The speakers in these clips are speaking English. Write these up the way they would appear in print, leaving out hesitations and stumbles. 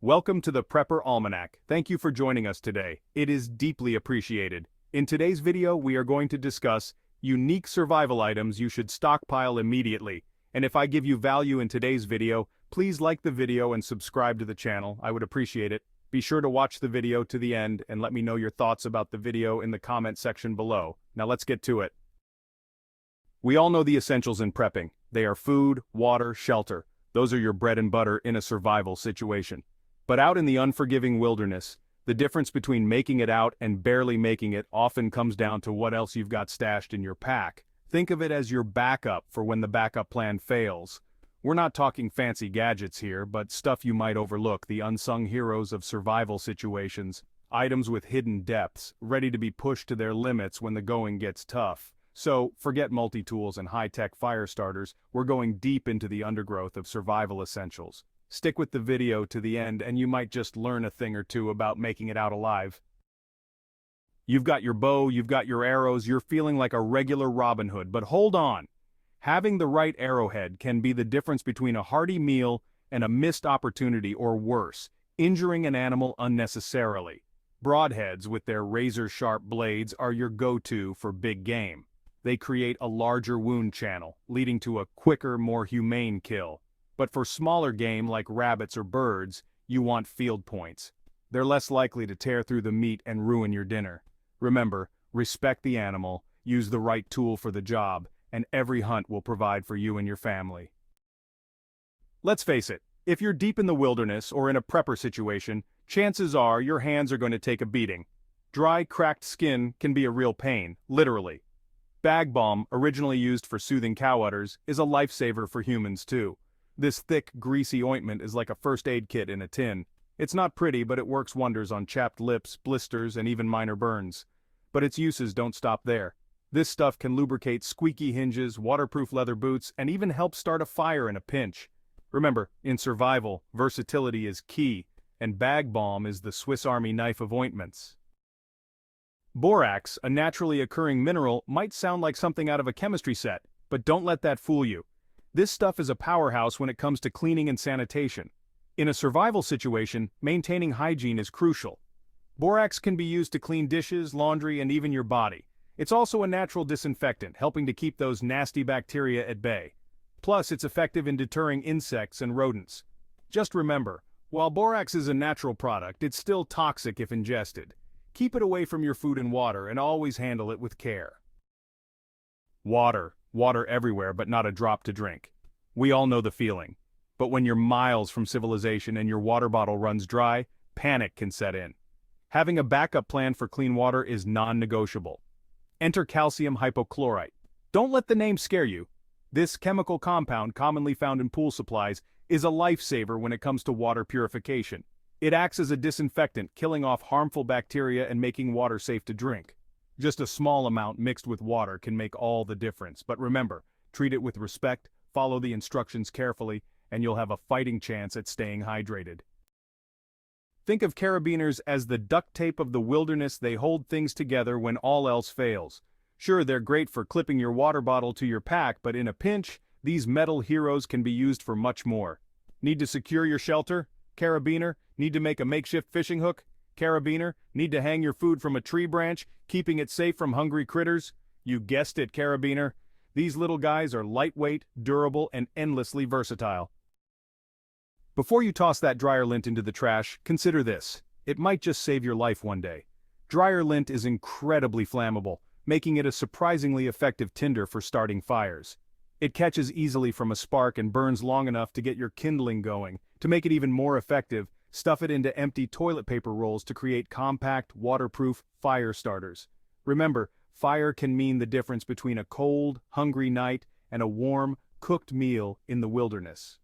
Welcome to the Prepper Almanac. Thank you for joining us today. It is deeply appreciated. In today's video, we are going to discuss unique survival items you should stockpile immediately. And if I give you value in today's video, please like the video and subscribe to the channel. I would appreciate it. Be sure to watch the video to the end and let me know your thoughts about the video in the comment section below. Now let's get to it. We all know the essentials in prepping. They are food, water, shelter. Those are your bread and butter in a survival situation. But out in the unforgiving wilderness, the difference between making it out and barely making it often comes down to what else you've got stashed in your pack. Think of it as your backup for when the backup plan fails. We're not talking fancy gadgets here, but stuff you might overlook, the unsung heroes of survival situations, items with hidden depths, ready to be pushed to their limits when the going gets tough. So, forget multi-tools and high-tech fire starters, we're going deep into the undergrowth of survival essentials. Stick with the video to the end and you might just learn a thing or two about making it out alive. You've got your bow, you've got your arrows, you're feeling like a regular Robin Hood, but hold on. Having the right arrowhead can be the difference between a hearty meal and a missed opportunity, or worse, injuring an animal unnecessarily. Broadheads with their razor-sharp blades are your go-to for big game. They create a larger wound channel, leading to a quicker, more humane kill. But for smaller game like rabbits or birds, you want field points. They're less likely to tear through the meat and ruin your dinner. Remember, respect the animal, use the right tool for the job, and every hunt will provide for you and your family. Let's face it, if you're deep in the wilderness or in a prepper situation, chances are your hands are going to take a beating. Dry, cracked skin can be a real pain, literally. Bag balm, originally used for soothing cow udders, is a lifesaver for humans too. This thick, greasy ointment is like a first aid kit in a tin. It's not pretty, but it works wonders on chapped lips, blisters, and even minor burns. But its uses don't stop there. This stuff can lubricate squeaky hinges, waterproof leather boots, and even help start a fire in a pinch. Remember, in survival, versatility is key, and bag balm is the Swiss Army knife of ointments. Borax, a naturally occurring mineral, might sound like something out of a chemistry set, but don't let that fool you. This stuff is a powerhouse when it comes to cleaning and sanitation. In a survival situation, maintaining hygiene is crucial. Borax can be used to clean dishes, laundry, and even your body. It's also a natural disinfectant, helping to keep those nasty bacteria at bay. Plus, it's effective in deterring insects and rodents. Just remember, while borax is a natural product, it's still toxic if ingested. Keep it away from your food and water, and always handle it with care. Water. Water everywhere, but not a drop to drink. We all know the feeling. But when you're miles from civilization and your water bottle runs dry, panic can set in. Having a backup plan for clean water is non-negotiable. Enter calcium hypochlorite. Don't let the name scare you. This chemical compound, commonly found in pool supplies, is a lifesaver when it comes to water purification. It acts as a disinfectant, killing off harmful bacteria and making water safe to drink. Just a small amount mixed with water can make all the difference, but remember, treat it with respect, follow the instructions carefully, and you'll have a fighting chance at staying hydrated. Think of carabiners as the duct tape of the wilderness. They hold things together when all else fails. Sure, they're great for clipping your water bottle to your pack, but in a pinch, these metal heroes can be used for much more. Need to secure your shelter? Carabiner? Need to make a makeshift fishing hook? Carabiner? Need to hang your food from a tree branch, keeping it safe from hungry critters? You guessed it, carabiner. These little guys are lightweight, durable, and endlessly versatile. Before you toss that dryer lint into the trash, consider this. It might just save your life one day. Dryer lint is incredibly flammable, making it a surprisingly effective tinder for starting fires. It catches easily from a spark and burns long enough to get your kindling going. To make it even more effective, stuff it into empty toilet paper rolls to create compact, waterproof fire starters. Remember, fire can mean the difference between a cold, hungry night and a warm, cooked meal in the wilderness.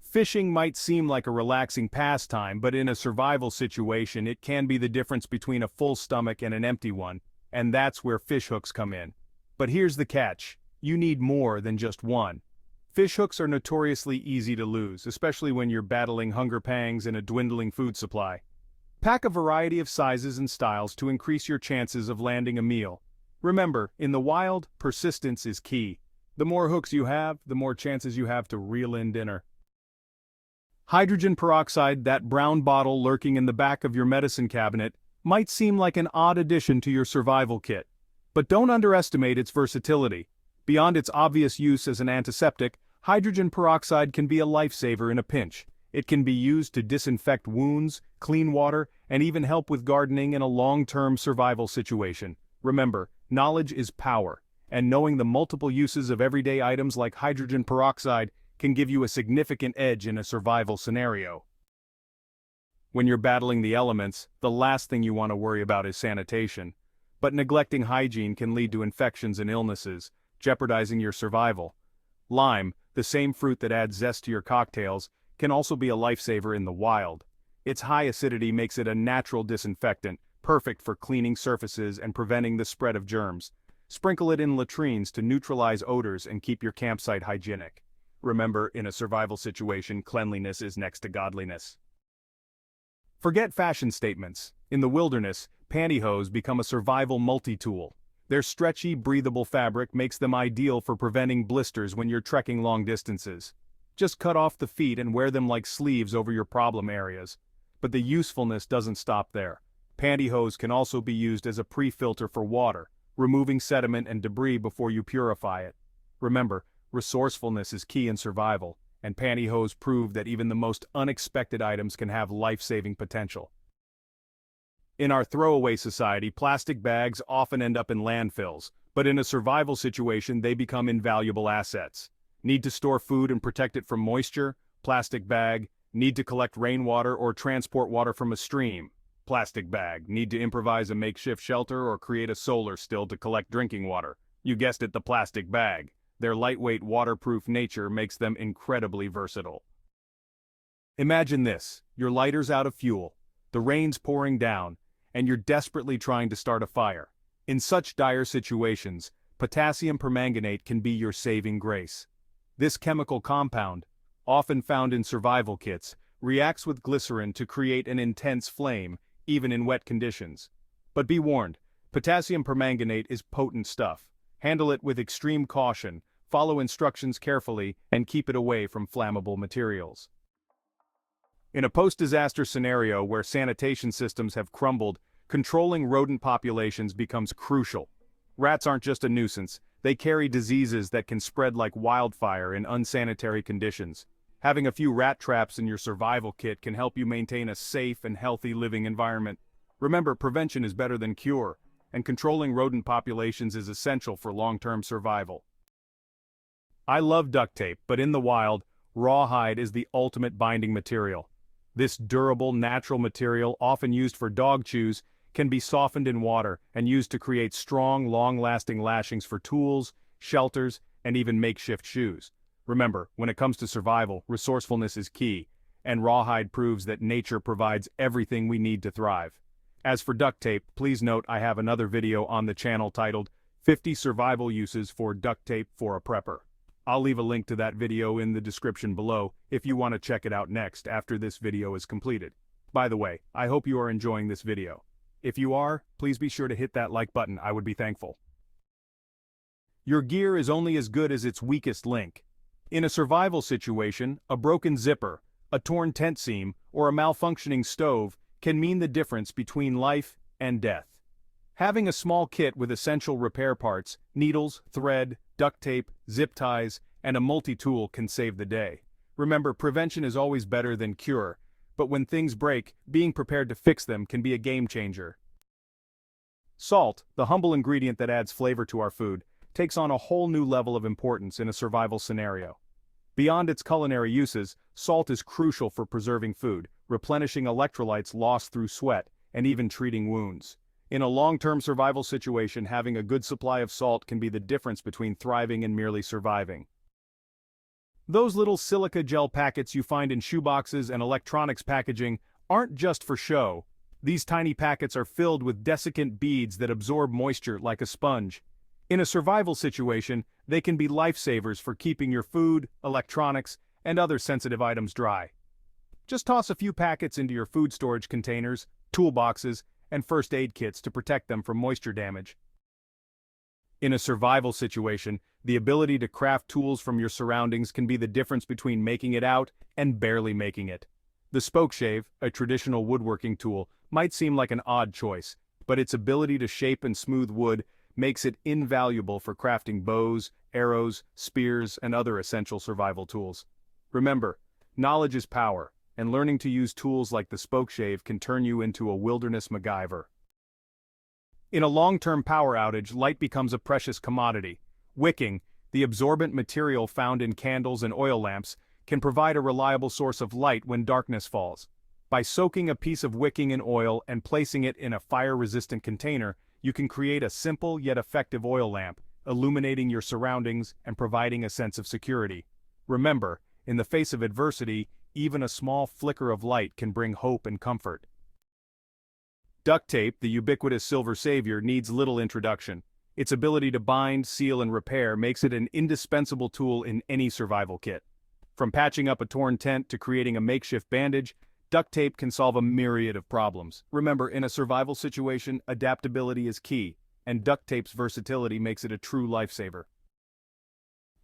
Fishing might seem like a relaxing pastime, but in a survival situation it can be the difference between a full stomach and an empty one, and that's where fishhooks come in. But here's the catch. You need more than just one. Fishhooks are notoriously easy to lose, especially when you're battling hunger pangs and a dwindling food supply. Pack a variety of sizes and styles to increase your chances of landing a meal. Remember, in the wild, persistence is key. The more hooks you have, the more chances you have to reel in dinner. Hydrogen peroxide, that brown bottle lurking in the back of your medicine cabinet, might seem like an odd addition to your survival kit. But don't underestimate its versatility. Beyond its obvious use as an antiseptic, hydrogen peroxide can be a lifesaver in a pinch. It can be used to disinfect wounds, clean water, and even help with gardening in a long-term survival situation. Remember, knowledge is power, and knowing the multiple uses of everyday items like hydrogen peroxide can give you a significant edge in a survival scenario. When you're battling the elements, the last thing you want to worry about is sanitation. But neglecting hygiene can lead to infections and illnesses, jeopardizing your survival. Lime, the same fruit that adds zest to your cocktails, can also be a lifesaver in the wild. Its high acidity makes it a natural disinfectant, perfect for cleaning surfaces and preventing the spread of germs. Sprinkle it in latrines to neutralize odors and keep your campsite hygienic. Remember, in a survival situation, cleanliness is next to godliness. Forget fashion statements. In the wilderness, pantyhose become a survival multi-tool. Their stretchy, breathable fabric makes them ideal for preventing blisters when you're trekking long distances. Just cut off the feet and wear them like sleeves over your problem areas. But the usefulness doesn't stop there. Pantyhose can also be used as a pre-filter for water, removing sediment and debris before you purify it. Remember, resourcefulness is key in survival, and pantyhose prove that even the most unexpected items can have life-saving potential. In our throwaway society, plastic bags often end up in landfills, but in a survival situation they become invaluable assets. Need to store food and protect it from moisture? Plastic bag. Need to collect rainwater or transport water from a stream? Plastic bag. Need to improvise a makeshift shelter or create a solar still to collect drinking water? You guessed it, the plastic bag. Their lightweight, waterproof nature makes them incredibly versatile. Imagine this: your lighter's out of fuel, the rain's pouring down, and you're desperately trying to start a fire. In such dire situations, potassium permanganate can be your saving grace. This chemical compound, often found in survival kits, reacts with glycerin to create an intense flame, even in wet conditions. But be warned, potassium permanganate is potent stuff. Handle it with extreme caution, follow instructions carefully, and keep it away from flammable materials. In a post-disaster scenario where sanitation systems have crumbled, controlling rodent populations becomes crucial. Rats aren't just a nuisance, they carry diseases that can spread like wildfire in unsanitary conditions. Having a few rat traps in your survival kit can help you maintain a safe and healthy living environment. Remember, prevention is better than cure, and controlling rodent populations is essential for long-term survival. I love duct tape, but in the wild, rawhide is the ultimate binding material. This durable, natural material, often used for dog chews, can be softened in water and used to create strong, long-lasting lashings for tools, shelters, and even makeshift shoes. Remember, when it comes to survival, resourcefulness is key, and rawhide proves that nature provides everything we need to thrive. As for duct tape, please note I have another video on the channel titled 50 Survival Uses for Duct Tape for a Prepper. I'll leave a link to that video in the description below if you want to check it out next after this video is completed. By the way, I hope you are enjoying this video. If you are, please be sure to hit that like button, I would be thankful. Your gear is only as good as its weakest link. In a survival situation, a broken zipper, a torn tent seam, or a malfunctioning stove can mean the difference between life and death. Having a small kit with essential repair parts, needles, thread, duct tape, zip ties, and a multi-tool can save the day. Remember, prevention is always better than cure, but when things break, being prepared to fix them can be a game changer. Salt, the humble ingredient that adds flavor to our food, takes on a whole new level of importance in a survival scenario. Beyond its culinary uses, salt is crucial for preserving food, replenishing electrolytes lost through sweat, and even treating wounds. In a long-term survival situation, having a good supply of salt can be the difference between thriving and merely surviving. Those little silica gel packets you find in shoeboxes and electronics packaging aren't just for show. These tiny packets are filled with desiccant beads that absorb moisture like a sponge. In a survival situation, they can be lifesavers for keeping your food, electronics, and other sensitive items dry. Just toss a few packets into your food storage containers, toolboxes, and first aid kits to protect them from moisture damage. In a survival situation, The ability to craft tools from your surroundings can be the difference between making it out and barely making it. The Spokeshave, a traditional woodworking tool, might seem like an odd choice, but its ability to shape and smooth wood makes it invaluable for crafting bows, arrows, spears, and other essential survival tools. Remember, knowledge is power, and learning to use tools like the Spokeshave can turn you into a wilderness MacGyver. In a long-term power outage, light becomes a precious commodity. Wicking, the absorbent material found in candles and oil lamps, can provide a reliable source of light when darkness falls. By soaking a piece of wicking in oil and placing it in a fire-resistant container, you can create a simple yet effective oil lamp, illuminating your surroundings and providing a sense of security. Remember, in the face of adversity, even a small flicker of light can bring hope and comfort. Duct tape, the ubiquitous silver savior, needs little introduction. Its ability to bind, seal, and repair makes it an indispensable tool in any survival kit. From patching up a torn tent to creating a makeshift bandage, duct tape can solve a myriad of problems. Remember, in a survival situation, adaptability is key, and duct tape's versatility makes it a true lifesaver.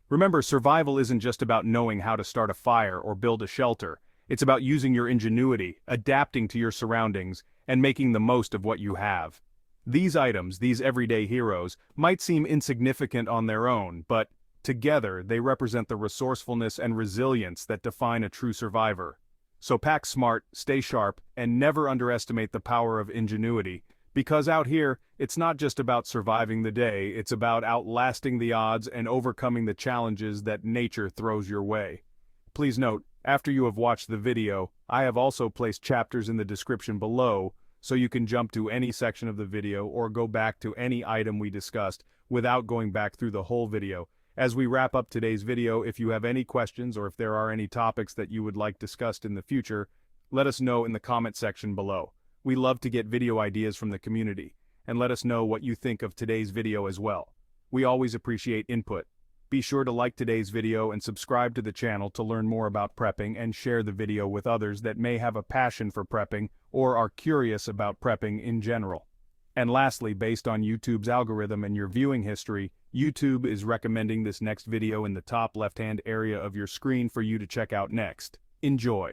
Remember, survival isn't just about knowing how to start a fire or build a shelter. It's about using your ingenuity, adapting to your surroundings, and making the most of what you have. These items, these everyday heroes, might seem insignificant on their own, but together they represent the resourcefulness and resilience that define a true survivor. So pack smart, stay sharp, and never underestimate the power of ingenuity, because out here, it's not just about surviving the day, it's about outlasting the odds and overcoming the challenges that nature throws your way. Please note, after you have watched the video, I have also placed chapters in the description below, so you can jump to any section of the video or go back to any item we discussed without going back through the whole video. As we wrap up today's video, if you have any questions or if there are any topics that you would like discussed in the future, let us know in the comment section below. We love to get video ideas from the community, and let us know what you think of today's video as well. We always appreciate input. Be sure to like today's video and subscribe to the channel to learn more about prepping, and share the video with others that may have a passion for prepping or are curious about prepping in general. And lastly, based on YouTube's algorithm and your viewing history, YouTube is recommending this next video in the top left-hand area of your screen for you to check out next. Enjoy!